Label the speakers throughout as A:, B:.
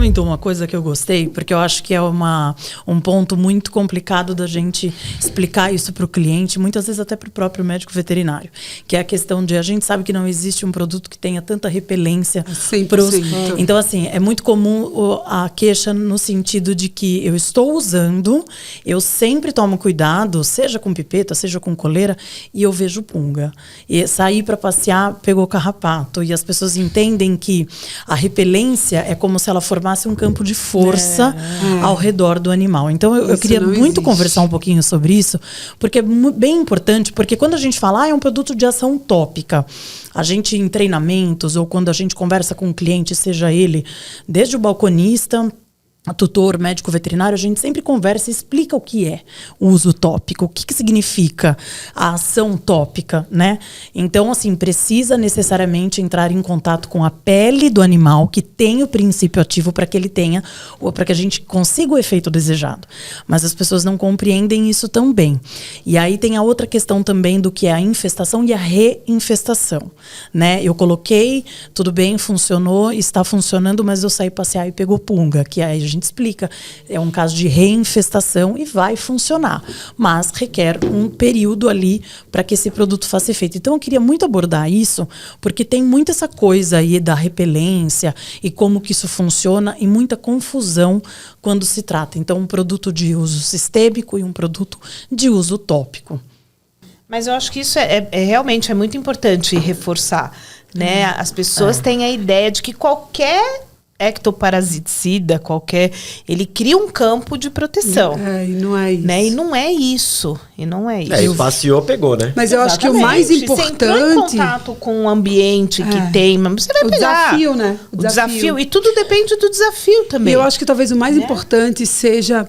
A: comentou uma coisa que eu gostei, porque eu acho que é um ponto muito complicado da gente explicar isso para o cliente, muitas vezes até para o próprio médico veterinário, que é a questão de a gente sabe que não existe um produto que tenha tanta repelência.
B: 100%.
A: Então, assim, é muito comum a queixa no sentido de que eu estou usando, eu sempre tomo cuidado, seja com pipeta, seja com coleira, e eu vejo punga. E sair para passear, pegou carrapato. E as pessoas entendem que a repelência é como se ela formasse um campo de força ao redor do animal. Então, eu queria muito conversar um pouquinho sobre isso, porque é bem importante, porque quando a gente fala, é um produto de ação tópica, a gente em treinamentos ou quando a gente conversa com um cliente, seja ele desde o balconista, tutor, médico veterinário, a gente sempre conversa e explica o que é o uso tópico, o que significa a ação tópica, né? Então, assim, precisa necessariamente entrar em contato com a pele do animal que tem o princípio ativo para que ele tenha, ou para que a gente consiga o efeito desejado. Mas as pessoas não compreendem isso tão bem. E aí tem a outra questão também do que é a infestação e a reinfestação, né? Eu coloquei, tudo bem, funcionou, está funcionando, mas eu saí passear e pegou punga, que aí a gente explica, é um caso de reinfestação e vai funcionar, mas requer um período ali para que esse produto faça efeito. Então eu queria muito abordar isso, porque tem muito essa coisa aí da repelência e como que isso funciona e muita confusão quando se trata. Então um produto de uso sistêmico e um produto de uso tópico.
C: Mas eu acho que isso realmente é muito importante reforçar, né? As pessoas têm a ideia de que qualquer ectoparasiticida, ele cria um campo de proteção.
B: E não é isso.
C: Né? E não é isso.
D: E passeou, pegou, né?
B: Mas eu acho que o mais importante...
C: Você entrou em contato com um ambiente que tem, mas você vai pegar.
B: O desafio, né?
C: O desafio. E tudo depende do desafio também.
B: E eu acho que talvez o mais importante seja...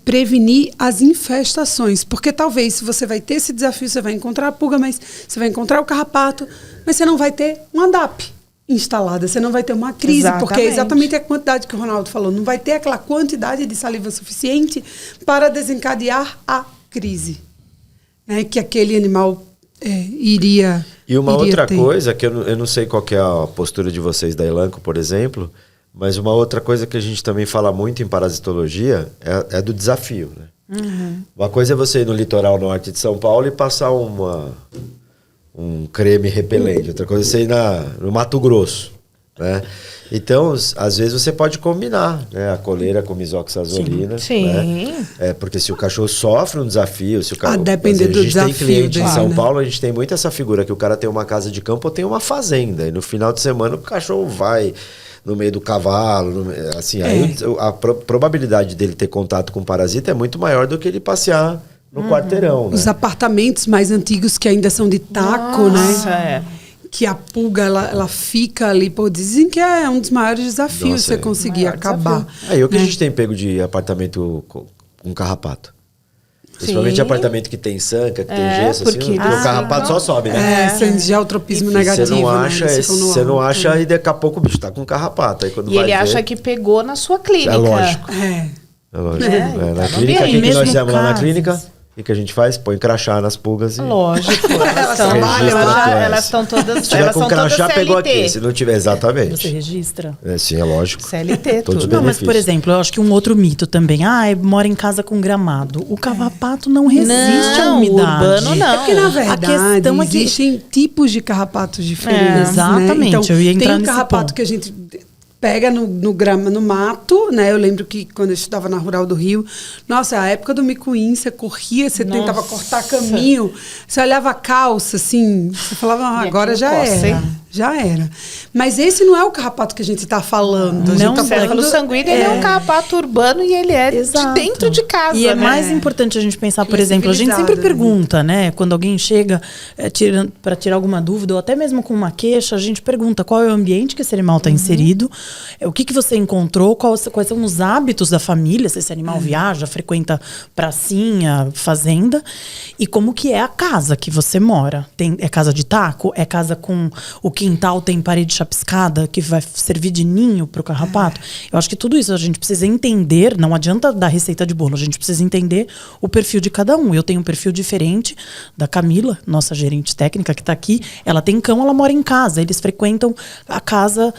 B: prevenir as infestações, porque talvez se você vai ter esse desafio, você vai encontrar a pulga, mas você vai encontrar o carrapato, mas você não vai ter um ANDAP instalada, você não vai ter uma crise, porque é exatamente a quantidade que o Ronaldo falou, não vai ter aquela quantidade de saliva suficiente para desencadear a crise, né, que aquele animal iria
D: E uma
B: iria
D: outra
B: ter.
D: coisa, que eu não sei qual que é a postura de vocês da Elanco, por exemplo, mas uma outra coisa que a gente também fala muito em parasitologia é do desafio, né? Uma coisa é você ir no litoral norte de São Paulo e passar um creme repelente. Outra coisa é você ir no Mato Grosso, né? Então, às vezes você pode combinar, né? A coleira com misoxazolina.
C: Sim.
D: Né? Porque se o cachorro sofre um desafio, se o cachorro...
B: depender do desafio.
D: A gente tem cliente
B: dele,
D: em São
B: né?
D: Paulo, a gente tem muito essa figura que o cara tem uma casa de campo ou tem uma fazenda. E no final de semana o cachorro vai no meio do cavalo, assim, aí a probabilidade dele ter contato com parasita é muito maior do que ele passear no quarteirão, né?
B: Os apartamentos mais antigos que ainda são de taco, né? Que a pulga, ela fica ali, dizem que é um dos maiores desafios você conseguir acabar.
D: Aí o que a gente tem pego de apartamento com carrapato? Principalmente apartamento que tem sanca, que tem gesso,
B: porque
D: assim, o carrapato só sobe, né?
B: Sem geotropismo negativo.
D: Você não acha e daqui a pouco o bicho tá com carrapato. Aí quando
C: E ele acha que pegou na sua clínica.
D: É lógico.
B: É
D: lógico. Na clínica, o que nós fizemos lá na clínica? O que a gente faz? Põe crachá nas pulgas e...
C: Lógico. Elas estão todas...
D: Se tiver com crachá, pegou aqui. Se não tiver, exatamente.
A: Você registra?
D: Sim, é lógico.
C: CLT,
D: tudo.
A: Não, mas, por exemplo, eu acho que um outro mito também. Mora em casa com gramado. O carrapato não resiste à umidade.
C: O urbano não.
B: É porque, na verdade,
A: a questão é que
B: existem tipos de carrapatos diferentes.
A: Exatamente.
B: Né? Então,
A: eu ia entrar
B: tem um
A: nesse
B: carrapato
A: ponto.
B: que a gente pega no mato, né? Eu lembro que quando eu estudava na Rural do Rio, nossa, a época do micuim, você corria, você tentava cortar caminho, você olhava a calça, assim, você falava, agora já era. Já era. Mas esse não é o carrapato que a gente está falando.
C: Não,
B: tá
C: o céfalo sanguíneo ele é um carrapato urbano e ele é de dentro de casa.
A: E é mais importante a gente pensar, por exemplo, a gente sempre pergunta, né? Quando alguém chega para tirar alguma dúvida, ou até mesmo com uma queixa, a gente pergunta qual é o ambiente que esse animal está inserido, o que você encontrou, quais são os hábitos da família, se esse animal viaja, frequenta pracinha, fazenda, e como que é a casa que você mora. É casa de taco? É casa com o quintal quintal tem parede chapiscada que vai servir de ninho para o carrapato. Eu acho que tudo isso a gente precisa entender, não adianta dar receita de bolo, a gente precisa entender o perfil de cada um. Eu tenho um perfil diferente da Camila, nossa gerente técnica que está aqui. Ela tem cão, ela mora em casa, eles frequentam a casa,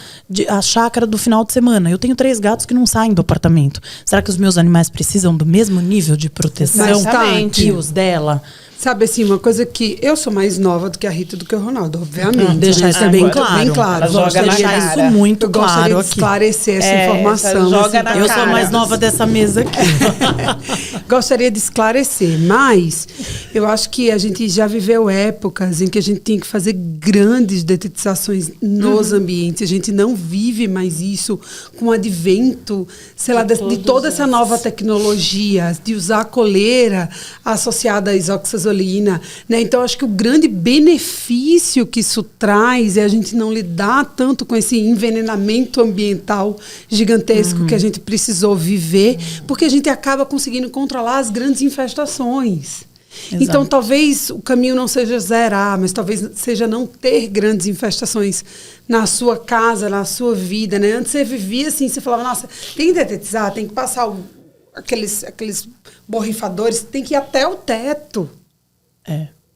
A: a chácara do final de semana. Eu tenho 3 gatos que não saem do apartamento. Será que os meus animais precisam do mesmo nível de proteção que os dela?
B: Sabe assim, uma coisa que eu sou mais nova do que a Rita e do que o Ronaldo, obviamente.
A: Deixar isso bem claro.
B: Bem claro.
C: Ela joga na
A: deixar
C: cara.
A: isso muito
B: eu
A: claro
B: gostaria de
A: aqui.
B: esclarecer essa informação.
C: Joga na
A: Eu
C: cara.
A: sou a mais nova dessa mesa aqui.
B: Gostaria de esclarecer, mas eu acho que a gente já viveu épocas em que a gente tinha que fazer grandes detetizações nos ambientes. A gente não vive mais isso com o advento, sei lá, de toda essa nova tecnologia, de usar a coleira associada à isoxazolina, né? Então, acho que o grande benefício que isso traz é a gente não lidar tanto com esse envenenamento ambiental gigantesco que a gente precisou viver, porque a gente acaba conseguindo controlar as grandes infestações.
A: Exato.
B: Então, talvez o caminho não seja zerar, mas talvez seja não ter grandes infestações na sua casa, na sua vida, né? Antes você vivia assim, você falava, nossa, tem que detetizar, tem que passar aqueles borrifadores, tem que ir até o teto.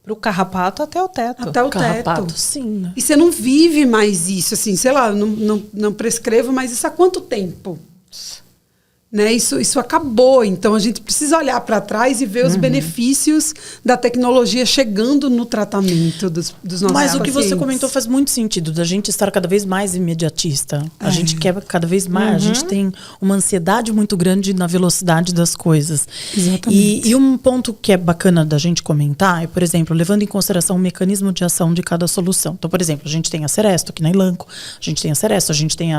C: Pro carrapato até o teto.
B: Até o
A: Carrapato,
B: teto.
A: sim, né?
B: E você não vive mais isso, assim, sei lá, não prescrevo mais isso há quanto tempo? Né? Isso acabou. Então, a gente precisa olhar para trás e ver os benefícios da tecnologia chegando no tratamento dos nossos
A: Mas o que
B: pacientes.
A: você comentou faz muito sentido, da gente estar cada vez mais imediatista. A gente quer cada vez mais, a gente tem uma ansiedade muito grande na velocidade das coisas.
B: Exatamente.
A: E um ponto que é bacana da gente comentar é, por exemplo, levando em consideração o mecanismo de ação de cada solução. Então, por exemplo, a gente tem a Seresto aqui na Elanco, a gente tem a Seresto, a gente tem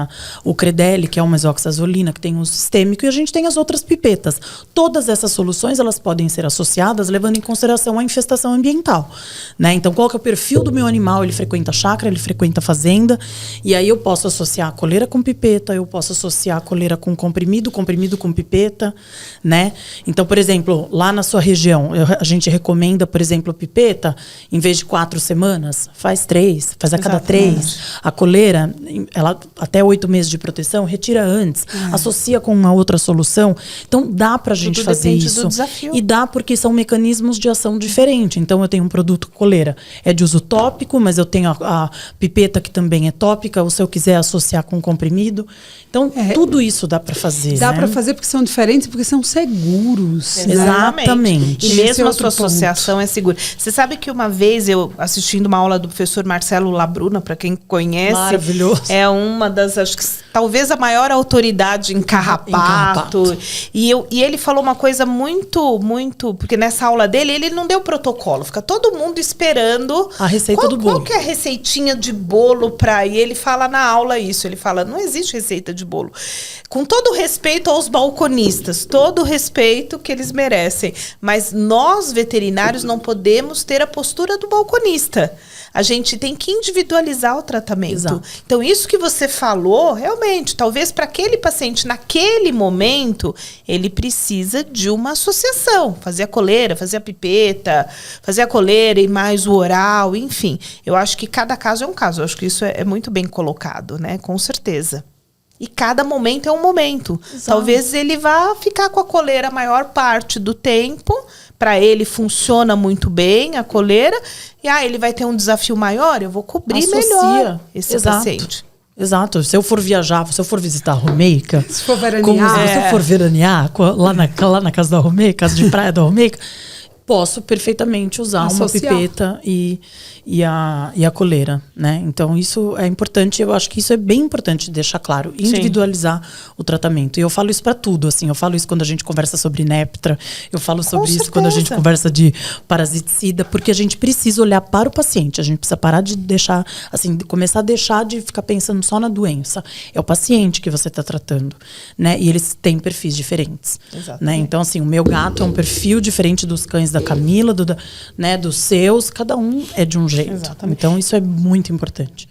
A: o Credelli, que é uma isoxazolina, que tem um sistêmico, e a gente tem as outras pipetas. Todas essas soluções, elas podem ser associadas levando em consideração a infestação ambiental, né? Então, qual que é o perfil do meu animal? Ele frequenta chácara, ele frequenta fazenda, e aí eu posso associar a coleira com pipeta, eu posso associar a coleira com comprimido com pipeta, né? Então, por exemplo, lá na sua região, a gente recomenda, por exemplo, pipeta, em vez de 4 semanas, faz 3, faz a cada 3. A coleira, ela até 8 meses de proteção, retira antes, associa com uma outra solução. Então, dá pra gente
C: Tudo
A: fazer
C: depende
A: isso.
C: do desafio.
A: E dá porque são mecanismos de ação diferentes. Então, eu tenho um produto coleira, é de uso tópico, mas eu tenho a pipeta que também é tópica, ou se eu quiser associar com comprimido. Então, tudo isso dá pra fazer.
B: Dá
A: né?
B: para fazer porque são diferentes, porque são seguros. né?
A: Exatamente.
C: E
B: Esse é
C: mesmo a
B: outro
C: sua associação é segura. Você sabe que uma vez eu, assistindo uma aula do professor Marcelo Labruna, para quem conhece,
A: Maravilhoso.
C: é uma das, acho que talvez a maior autoridade em carrapato. E ele falou uma coisa muito, porque nessa aula dele, ele não deu protocolo. Fica todo mundo esperando
A: A receita do bolo.
C: Qual que é a receitinha de bolo para... E ele fala na aula isso. Ele fala, não existe receita de bolo. Com todo respeito aos balconistas, todo o respeito que eles merecem. Mas nós, veterinários, não podemos ter a postura do balconista. A gente tem que individualizar o tratamento.
A: Exato.
C: Então, isso que você falou, realmente, talvez para aquele paciente, naquele momento, ele precisa de uma associação. Fazer a coleira, fazer a pipeta, fazer a coleira e mais o oral, enfim. Eu acho que cada caso é um caso. Eu acho que isso é muito bem colocado, né? Com certeza. E cada momento é um momento.
A: Exato.
C: Talvez ele vá ficar com a coleira a maior parte do tempo. Para ele funciona muito bem a coleira. E ele vai ter um desafio maior, eu vou cobrir melhor esse paciente.
A: Exato. Se eu for viajar, se eu for visitar a Romeica,
B: Se for veranear.
A: se eu for veranear lá na casa da Romeica, casa de praia da Romeica, posso perfeitamente usar
B: Associar.
A: uma pipeta e a coleira, né? Então, isso é importante, eu acho que isso é bem importante deixar claro, individualizar o tratamento. E eu falo isso para tudo, assim, eu falo isso quando a gente conversa sobre Neptra, eu falo sobre isso quando a gente conversa de parasiticida, porque a gente precisa olhar para o paciente, a gente precisa parar de deixar, assim, começar a deixar de ficar pensando só na doença. É o paciente que você está tratando, né? E eles têm perfis diferentes, né? Então, assim, o meu gato é um perfil diferente dos cães da Camila, dos seus, cada um é de um jeito.
C: Exatamente.
A: Então, isso é muito importante.